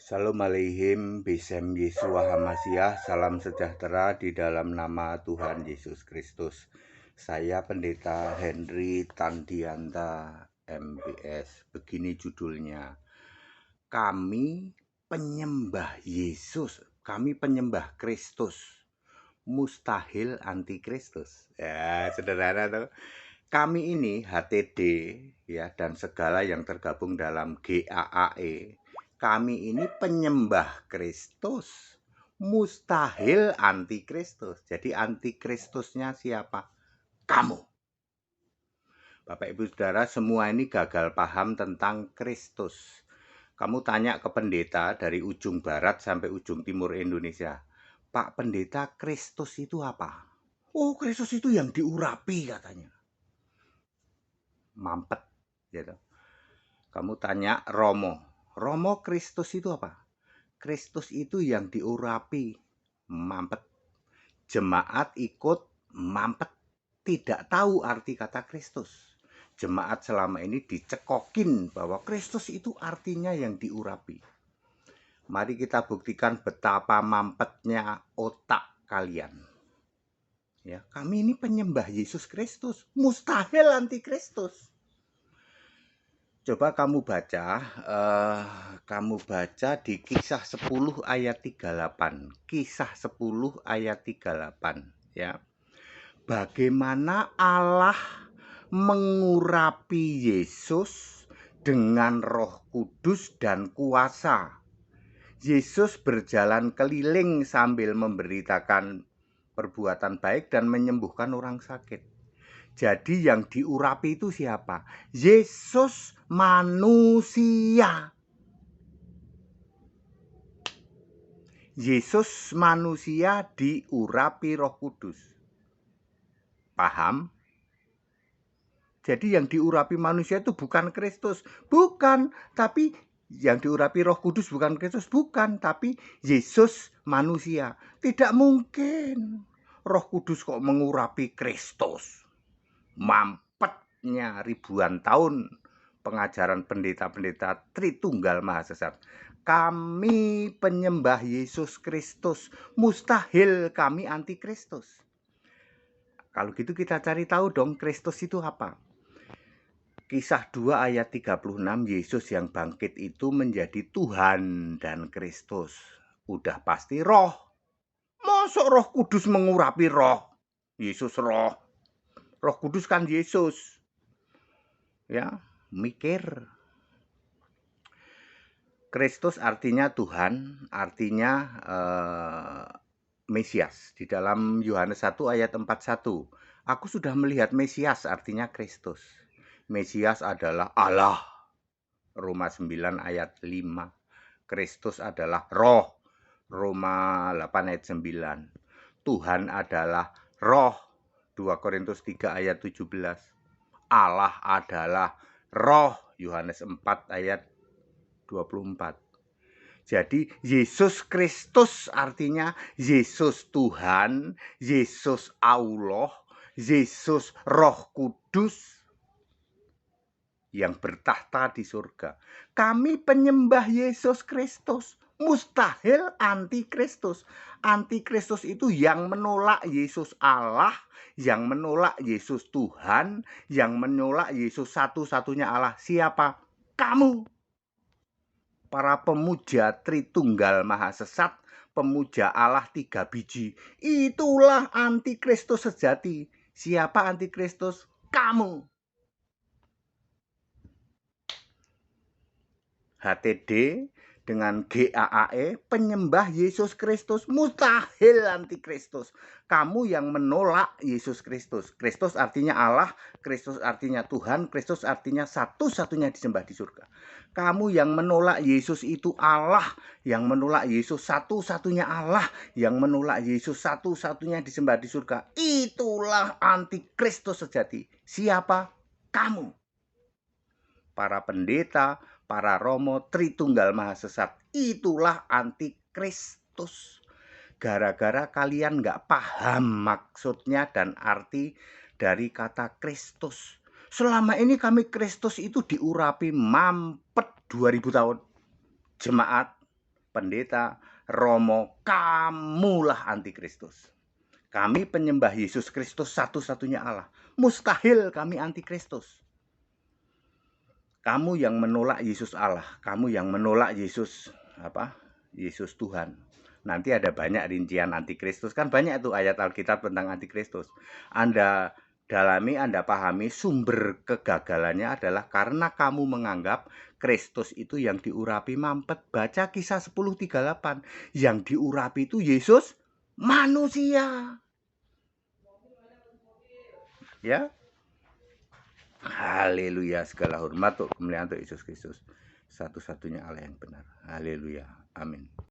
Shalom aleihim, Bisem Yesua Hamasiah, salam sejahtera di dalam nama Tuhan Yesus Kristus. Saya Pendeta Henry Tandianta, MBS. Begini judulnya, kami penyembah Yesus, kami penyembah Kristus, mustahil antikristus. Ya, sederhana tuh. Kami ini HTD ya dan segala yang tergabung dalam GAAE. Kami ini penyembah Kristus, mustahil antikristus. Jadi antikristusnya siapa? Kamu. Bapak Ibu Saudara, semua ini gagal paham tentang Kristus. Kamu tanya ke pendeta dari ujung barat sampai ujung timur Indonesia, Pak Pendeta, Kristus itu apa? Oh, Kristus itu yang diurapi katanya. Mampet gitu. Kamu tanya Romo Kristus itu apa? Kristus itu yang diurapi, mampet. Jemaat ikut, mampet. Tidak tahu arti kata Kristus. Jemaat selama ini dicekokin bahwa Kristus itu artinya yang diurapi. Mari kita buktikan betapa mampetnya otak kalian. Ya, kami ini penyembah Yesus Kristus, mustahil antikristus. Coba kamu baca di Kisah 10 ayat 38. Kisah 10 ayat 38 ya. Bagaimana Allah mengurapi Yesus dengan Roh Kudus dan kuasa. Yesus berjalan keliling sambil memberitakan perbuatan baik dan menyembuhkan orang sakit. Jadi yang diurapi itu siapa? Yesus manusia. Yesus manusia diurapi Roh Kudus. Paham? Jadi yang diurapi manusia itu bukan Kristus. Bukan, tapi yang diurapi Roh Kudus bukan Kristus. Bukan, tapi Yesus manusia. Tidak mungkin Roh Kudus kok mengurapi Kristus. Mampetnya ribuan tahun pengajaran pendeta-pendeta Tritunggal Maha Sesat. Kami penyembah Yesus Kristus, mustahil kami antikristus. Kalau gitu kita cari tahu dong Kristus itu apa. Kisah 2 ayat 36, Yesus yang bangkit itu menjadi Tuhan dan Kristus. Udah pasti roh. Masuk Roh Kudus mengurapi roh? Yesus roh. Roh Kudus kan Yesus. Ya, mikir. Kristus artinya Tuhan, artinya Mesias. Di dalam Yohanes 1 ayat 41, aku sudah melihat Mesias artinya Kristus. Mesias adalah Allah. Roma 9 ayat 5. Kristus adalah roh. Roma 8 ayat 9. Tuhan adalah roh. 2 Korintus 3 ayat 17. Allah adalah roh. Yohanes 4 ayat 24. Jadi Yesus Kristus artinya Yesus Tuhan, Yesus Allah, Yesus Roh Kudus yang bertahta di surga. Kami penyembah Yesus Kristus, mustahil antikristus. Antikristus itu yang menolak Yesus Allah, yang menolak Yesus Tuhan, yang menolak Yesus satu-satunya Allah. Siapa? Kamu. Para pemuja Tritunggal Maha Sesat, pemuja Allah 3 biji. Itulah antikristus sejati. Siapa antikristus? Kamu. HTD dengan GAAE, penyembah Yesus Kristus, mustahil antikristus. Kamu yang menolak Yesus Kristus. Kristus artinya Allah, Kristus artinya Tuhan, Kristus artinya satu-satunya disembah di surga. Kamu yang menolak Yesus itu Allah, yang menolak Yesus satu-satunya Allah, yang menolak Yesus satu-satunya disembah di surga. Itulah antikristus sejati. Siapa? Kamu. Para pendeta, para romo Tritunggal Maha Sesat, itulah antikristus. Gara-gara kalian nggak paham maksudnya dan arti dari kata Kristus. Selama ini kami Kristus itu diurapi, mampet 2000 tahun. Jemaat pendeta, Romo, kamulah antikristus. Kami penyembah Yesus Kristus satu-satunya Allah. Mustahil kami antikristus. Kamu yang menolak Yesus Allah, kamu yang menolak Yesus Yesus Tuhan. Nanti ada banyak rincian antikristus, kan banyak tuh ayat Alkitab tentang antikristus. Anda dalami, Anda pahami, sumber kegagalannya adalah karena kamu menganggap Kristus itu yang diurapi mampet. Baca Kisah 10:38. Yang diurapi itu Yesus manusia. Ya. Haleluya, segala hormat untuk kemuliaan untuk Yesus Kristus. Satu-satunya Allah yang benar. Haleluya. Amin.